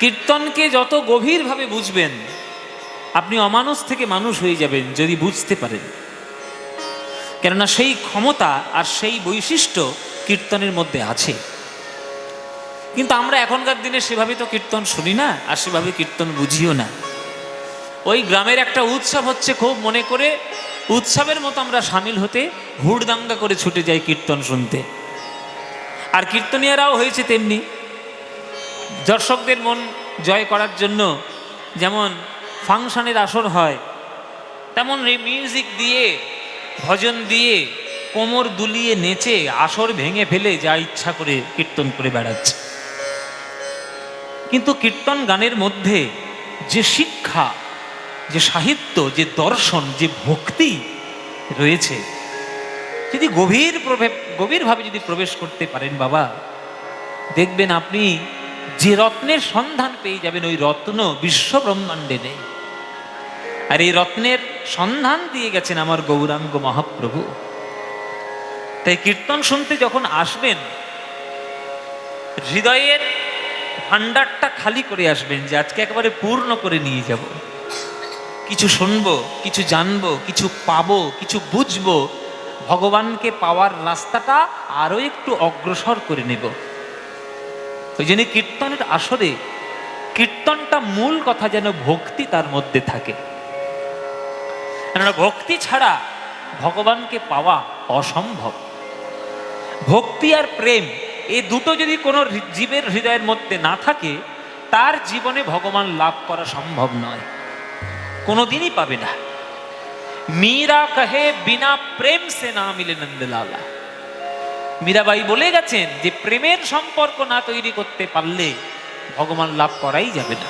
কীর্তনকে যত গভীরভাবে বুঝবেন, আপনি অমানুষ থেকে মানুষ হয়ে যাবেন যদি বুঝতে পারেন। কেননা সেই ক্ষমতা আর সেই বৈশিষ্ট্য কীর্তনের মধ্যে আছে। কিন্তু আমরা এখনকার দিনে সেভাবে তো কীর্তন শুনি না, আর সেভাবে কীর্তন বুঝিও না। ওই গ্রামের একটা উৎসব হচ্ছে, খুব মনে করে উৎসবের মতো আমরা সামিল হতে হুড়দাঙ্গা করে ছুটে যাই কীর্তন শুনতে। আর কীর্তনীয়রাও হয়েছে তেমনি। দর্শকদের মন জয় করার জন্য যেমন ফাংশনের আসর হয়, তেমন মিউজিক দিয়ে, ভজন দিয়ে, কোমর দুলিয়ে নেচে আসর ভেঙে ফেলে যা ইচ্ছা করে কীর্তন করে বেড়াচ্ছে। কিন্তু কীর্তন গানের মধ্যে যে শিক্ষা, যে সাহিত্য, যে দর্শন, যে ভক্তি রয়েছে, যদি গভীরভাবে যদি প্রবেশ করতে পারেন বাবা, দেখবেন আপনি যে রত্নের সন্ধান পেয়ে যাবেন, ওই রত্ন বিশ্ব ব্রহ্মাণ্ডে নেই। আর এই রত্নের সন্ধান দিয়ে গেছেন আমার গৌরাঙ্গ মহাপ্রভু। তাই কীর্তন শুনতে যখন আসবেন, হৃদয়ের ভাণ্ডারটা খালি করে আসবেন, যে আজকে একেবারে পূর্ণ করে নিয়ে যাব। কিছু শুনবো, কিছু জানবো, কিছু পাবো, কিছু বুঝবো, ভগবানকে পাওয়ার রাস্তাটা আরো একটু অগ্রসর করে নেব। ওই জন্য কীর্তনের আসরে কীর্তনটা মূল কথা যেন ভক্তি তার মধ্যে থাকে। কেননা ভক্তি ছাড়া ভগবানকে পাওয়া অসম্ভব। ভক্তি আর প্রেম, এই দুটো যদি কোনো জীবের হৃদয়ের মধ্যে না থাকে, তার জীবনে ভগবান লাভ করা সম্ভব নয়, কোনোদিনই পাবে না। মীরা কহে বিনা প্রেম সে না মিলে নন্দলালা। মীরাবাই বলে গেছেন যে প্রেমের সম্পর্ক না তৈরি করতে পারলে ভগবান লাভ করাই যাবে না।